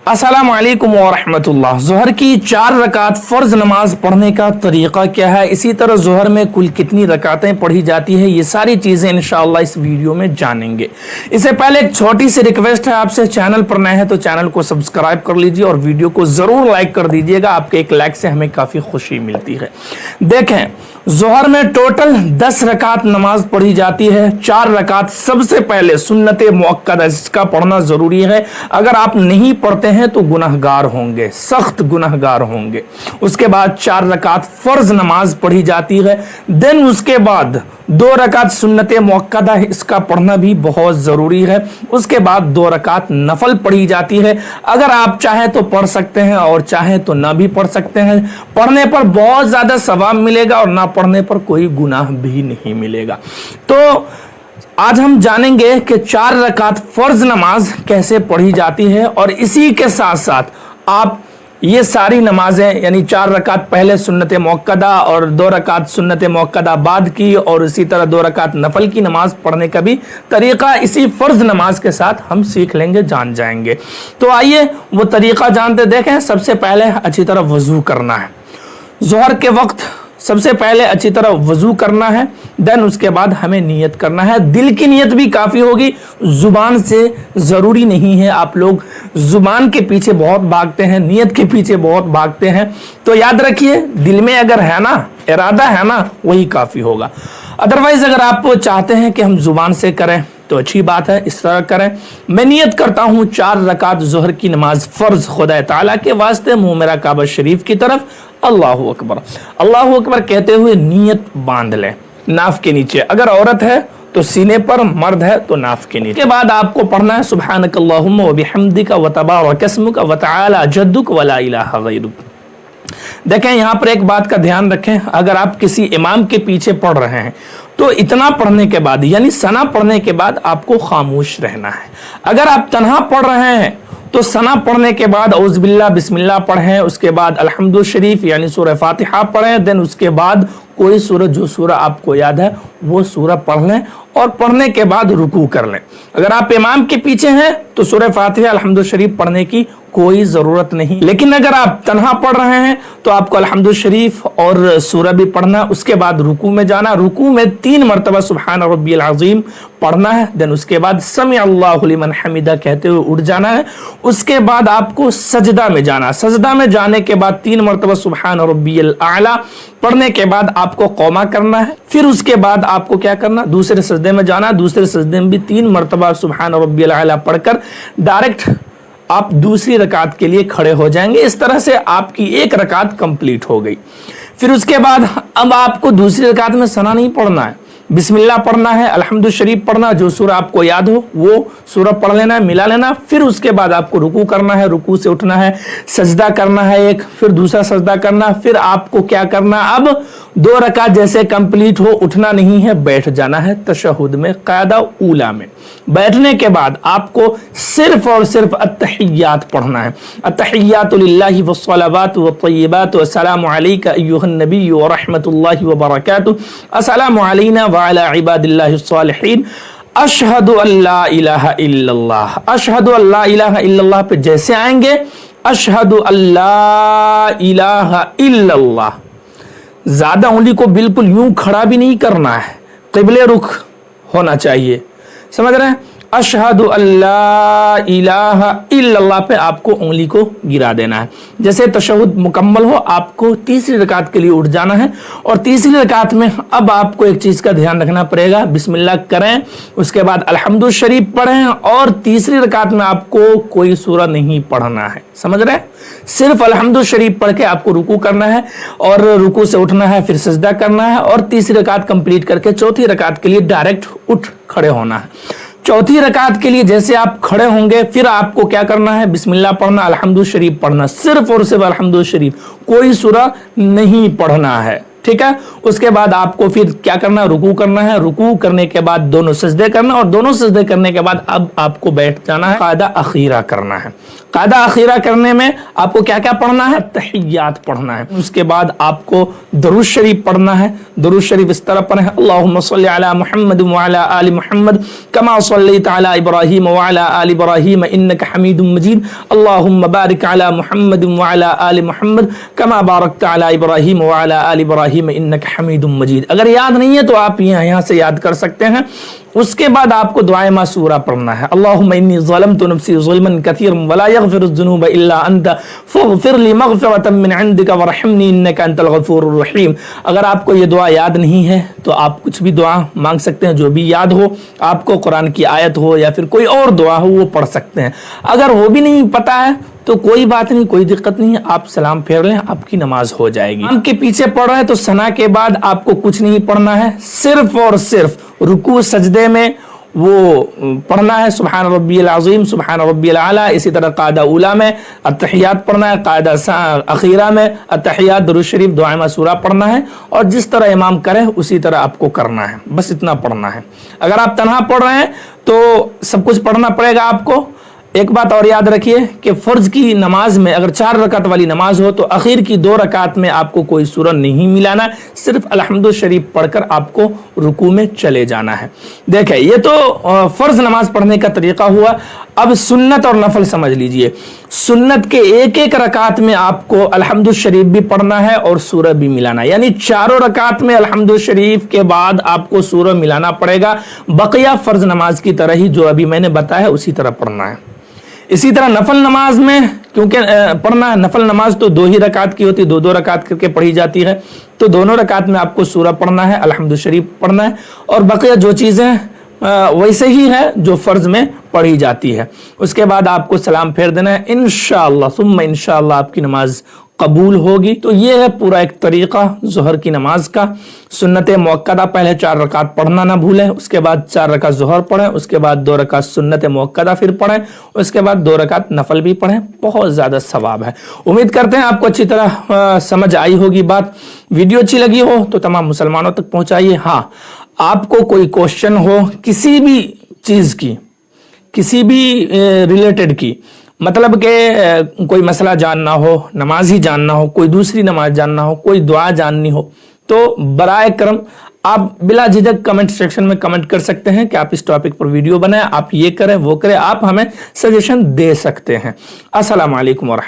अस्सलाम वालेकुम व रहमतुल्लाह। ज़ोहर की 4 रकात फ़र्ज़ नमाज पढ़ने का तरीक़ा क्या है, इसी तरह ज़ोहर में कुल कितनी रकातें पढ़ी जाती है, ये सारी चीज़ें इंशाअल्लाह इस वीडियो में जानेंगे। इससे पहले एक छोटी सी रिक्वेस्ट है आपसे, चैनल पर नए हैं तो चैनल को सब्सक्राइब कर लीजिए और वीडियो को ज़रूर लाइक कर दीजिएगा। आपके एक लाइक से हमें काफ़ी खुशी मिलती है। देखें, ज़ोहर में टोटल 10 रकात नमाज पढ़ी जाती है। 4 रकात सबसे पहले सुन्नत मुअक्कदा, इसका पढ़ना ज़रूरी है। अगर आप नहीं पढ़ते हैं तो गुनहगार होंगे, सख्त गुनहगार होंगे। उसके बाद 4 रकात फ़र्ज़ नमाज पढ़ी जाती है। देन उसके बाद 2 रकात सुन्नत मुअक्कदा, इसका पढ़ना भी बहुत ज़रूरी है। उसके बाद 2 रकात नफल पढ़ी जाती है। अगर आप चाहें तो पढ़ सकते हैं और चाहें तो ना भी पढ़ सकते हैं। पढ़ने पर बहुत ज़्यादा सवाब मिलेगा और ना पढ़ने पर कोई गुनाह भी नहीं मिलेगा। तो आज हम जानेंगे कि 4 रकात फ़र्ज़ नमाज कैसे पढ़ी जाती है और इसी के साथ साथ आप ये सारी नमाजें यानी 4 रकात पहले सुन्नत मुअक्कदा और 2 रकात सुन्नत मुअक्कदा बाद की और इसी तरह 2 रकात नफल की नमाज पढ़ने का भी तरीक़ा इसी फ़र्ज़ नमाज के साथ हम सीख लेंगे, जान जाएंगे। तो आइए वो तरीक़ा जानते। देखें, सबसे पहले अच्छी तरह वज़ू करना है। ज़ोहर के वक्त सबसे पहले अच्छी तरह वज़ू करना है। देन उसके बाद हमें नियत करना है। दिल की नियत भी काफ़ी होगी, ज़ुबान से ज़रूरी नहीं है। आप लोग ज़ुबान के पीछे बहुत भागते हैं, नियत के पीछे बहुत भागते हैं। तो याद रखिए, दिल में अगर है ना, इरादा है ना, वही काफ़ी होगा। अदरवाइज़ अगर आप चाहते हैं कि हम ज़ुबान से करें तो अच्छी बात है, इस तरह करें। मैं नियत करता हूँ 4 रकात ज़ोहर की नमाज फ़र्ज़ खुदा ताला के वास्ते, मुँह मेरा काबा शरीफ की तरफ, अल्लाहु अकबर अल्लाहु अकबर कहते हुए नियत बांध लें नाफ के नीचे। अगर औरत है तो सीने पर, मर्द है तो नाफ के नीचे। के बाद आपको पढ़ना है सुब्हानकल्लाहुम्मा व बिहम्दिका व तबारक अस्मुका व तआला जद्दुक व ला इलाहा गैरुक। देखें, यहाँ पर एक बात का ध्यान रखें, अगर आप किसी इमाम के पीछे पढ़ रहे हैं तो इतना पढ़ने के बाद यानी सना पढ़ने के बाद आपको खामोश रहना है। अगर आप तन्हा पढ़ रहे हैं तो सना पढ़ने के बाद औज़ बिल्लाह बिस्मिल्लाह पढ़ें, उसके बाद अल्हम्दु शरीफ यानी सूरह फातिहा पढ़ें। देन उसके बाद कोई सूरह, जो सूरह आपको याद है वो सूरह पढ़ लें और पढ़ने के बाद रुकू कर लें। अगर आप इमाम के पीछे हैं तो सूरह फातिहा अल्हम्दु शरीफ पढ़ने की कोई ज़रूरत नहीं। लेकिन अगर आप तन्हा पढ़ रहे हैं तो आपको अल्हम्दु शरीफ और सूरह भी पढ़ना। उसके बाद रुकू में जाना, रुकू में 3 मरतबा सुब्हान रब्बियल अज़ीम पढ़ना है। देन उसके बाद समी अल्लाहु लिमन हमिदा कहते हुए उठ जाना है। उसके बाद आपको सजदा में जाना। सजदा में जाने के बाद 3 मरतबा सुब्हान रब्बियल आला पढ़ने के बाद आपको कौमा करना है। फिर उसके बाद आपको क्या करना, दूसरे सजदे में जाना। दूसरे सजदे में भी 3 मरतबा सुब्हान रब्बियल आला पढ़कर डायरेक्ट आप दूसरी रकात के लिए खड़े हो जाएंगे। इस तरह से आपकी 1 रकात कंप्लीट हो गई। फिर उसके बाद अब आपको दूसरी रकात में सना नहीं पढ़ना है, बिस्मिल्लाह पढ़ना है, अल्हम्दु शरीफ पढ़ना, जो सूरह आपको याद हो वो सूरह पढ़ लेना है, मिला लेना। फिर उसके बाद आपको रुकू करना है, रुकू से उठना है, सजदा करना है एक, फिर दूसरा सजदा करना। फिर आपको क्या करना, अब 2 रकात जैसे कंप्लीट हो, उठना नहीं है, बैठ जाना है तशहुद में, क़ायदा ऊला में। बैठने के बाद आपको सिर्फ और सिर्फ अत्तहियात पढ़ना है। अत्तहियातु लिल्लाहि वस्सलावातु वत्तय्यिबातु अस्सलामु अलैका अय्युहन नबी व रहमतुल्लाहि व बरकातुहू, अस्सलामु अलैना व अला इबादिल्लाहिस सालिहीन, अशहदु अल्ला इलाहा इल्लल्लाह। अशहदु अल्ला इलाहा इल्लल्लाह पे जैसे आएंगे, अशहदु अल्ला इलाहा इल्लल्लाह, ज्यादा उंगली को बिल्कुल यूं खड़ा भी नहीं करना है, क़िबले रुख होना चाहिए, समझ रहे हैं। अशहदु अल्ला इलाहा इल्लल्लाह पे आपको उंगली को गिरा देना है। जैसे तशहुद मुकम्मल हो, आपको तीसरी रकात के लिए उठ जाना है। और तीसरी रकात में अब आपको एक चीज़ का ध्यान रखना पड़ेगा, बिस्मिल्लाह करें, उसके बाद अल्हम्दु शरीफ पढ़ें और तीसरी रकात में आपको कोई सूरह नहीं पढ़ना है, समझ रहे हैं। सिर्फ अल्हम्दु शरीफ पढ़ के आपको रुकू करना है और रुकू से उठना है, फिर सजदा करना है और तीसरी रकात कंप्लीट करके चौथी रकात के लिए डायरेक्ट उठ खड़े होना है। चौथी रकात के लिए जैसे आप खड़े होंगे, फिर आपको क्या करना है, बिस्मिल्लाह पढ़ना, अल्हम्दु शरीफ पढ़ना, सिर्फ और सिर्फ अल्हम्दु शरीफ, कोई सूरह नहीं पढ़ना है, ٹھیک ہے. اس کے بعد آپ کو پھر کیا کرنا ہے, رکوع کرنا ہے. رکوع کرنے کے بعد دونوں سجدے کرنا, اور دونوں سجدے کرنے کے بعد اب آپ کو بیٹھ جانا ہے, قاعدہ اخیرہ کرنا ہے. قاعدہ اخیرہ کرنے میں آپ کو کیا کیا پڑھنا ہے, تحیات پڑھنا ہے. اس کے بعد آپ کو درود شریف پڑھنا ہے. درود شریف اس طرح پڑھیں, اللہم صلی علی محمد وعلی آل محمد کما صلیت علی ابراہیم وعلی آل ابراہیم انک حمید مجید, اللہم بارک علی محمد وعلی آل محمد کما بارکت علی ابراہیم وعلی آل ابراہیم انک حمید مجید. اگر یاد نہیں ہے تو آپ یہاں سے یاد کر سکتے ہیں. اس کے بعد آپ کو دعائے معصورہ پڑھنا ہے, اللہم انی ظلمت نفسی ظلما کثیرا ولا یغفر الذنوب الا انت فاغفر لی مغفرۃ من عندک وارحمنی انک انت الغفور الرحیم. اگر آپ کو یہ دعا یاد نہیں ہے تو آپ کچھ بھی دعا مانگ سکتے ہیں, جو بھی یاد ہو آپ کو, قرآن کی آیت ہو یا پھر کوئی اور دعا ہو وہ پڑھ سکتے ہیں. اگر وہ بھی نہیں پتا ہے تو کوئی بات نہیں, کوئی دقت نہیں ہے, آپ سلام پھیر لیں, آپ کی نماز ہو جائے گی. امام کے پیچھے پڑھ رہے ہیں تو ثنا کے بعد آپ کو کچھ نہیں پڑھنا ہے, صرف اور صرف رکوع سجدے میں وہ پڑھنا ہے سبحان ربی العظیم, سبحان ربی الاعلیٰ. اسی طرح قاعدہ اولیٰ میں التحیات پڑھنا ہے, قاعدہ اخیرہ میں التحیات, درود شریف, دعائے معصورہ پڑھنا ہے, اور جس طرح امام کرے اسی طرح آپ کو کرنا ہے. بس اتنا پڑھنا ہے. اگر آپ تنہا پڑھ رہے ہیں تو سب کچھ پڑھنا پڑے گا آپ کو. ایک بات اور یاد رکھیے کہ فرض کی نماز میں اگر 4 رکعت والی نماز ہو تو اخیر کی 2 رکعت میں آپ کو کوئی سورہ نہیں ملانا, صرف الحمد شریف پڑھ کر آپ کو رکوع میں چلے جانا ہے. دیکھیں یہ تو فرض نماز پڑھنے کا طریقہ ہوا. اب سنت اور نفل سمجھ لیجئے. سنت کے ایک ایک رکعت میں آپ کو الحمد شریف بھی پڑھنا ہے اور سورہ بھی ملانا ہے, یعنی 4 رکعت میں الحمد شریف کے بعد آپ کو سورہ ملانا پڑے گا. بقیہ فرض نماز کی طرح ہی جو ابھی میں نے بتایا اسی طرح پڑھنا ہے. اسی طرح نفل نماز میں کیونکہ پڑھنا ہے, نفل نماز تو 2 ہی رکعت کی ہوتی ہے, 2 رکعت کر کے پڑھی جاتی ہے, تو دونوں رکعت میں آپ کو سورہ پڑھنا ہے, الحمد شریف پڑھنا ہے, اور بقیہ جو چیزیں ویسے ہی ہے جو فرض میں پڑھی جاتی ہے. اس کے بعد آپ کو سلام پھیر دینا ہے. انشاءاللہ ثم انشاءاللہ آپ کی نماز قبول ہوگی. تو یہ ہے پورا ایک طریقہ ظہر کی نماز کا. سنت موقدہ پہلے 4 رکعت پڑھنا نہ بھولیں, اس کے بعد 4 رکعت ظہر پڑھیں, اس کے بعد 2 رکعت سنت موقدہ پھر پڑھیں, اس کے بعد 2 رکعت نفل بھی پڑھیں. بہت زیادہ ثواب ہے. امید کرتے ہیں آپ کو اچھی طرح سمجھ آئی ہوگی بات. ویڈیو اچھی لگی ہو تو تمام مسلمانوں تک پہنچائیے. ہاں آپ کو کوئی کوشچن ہو کسی بھی چیز کی, کسی بھی ریلیٹڈ کی, مطلب کہ کوئی مسئلہ جاننا ہو, نماز ہی جاننا ہو, کوئی دوسری نماز جاننا ہو, کوئی دعا جاننی ہو, تو برائے کرم آپ بلا جھجک کمنٹ سیکشن میں کمنٹ کر سکتے ہیں کہ آپ اس ٹاپک پر ویڈیو بنائیں, آپ یہ کریں وہ کریں, آپ ہمیں سجیشن دے سکتے ہیں. السلام علیکم ورحمۃ اللہ.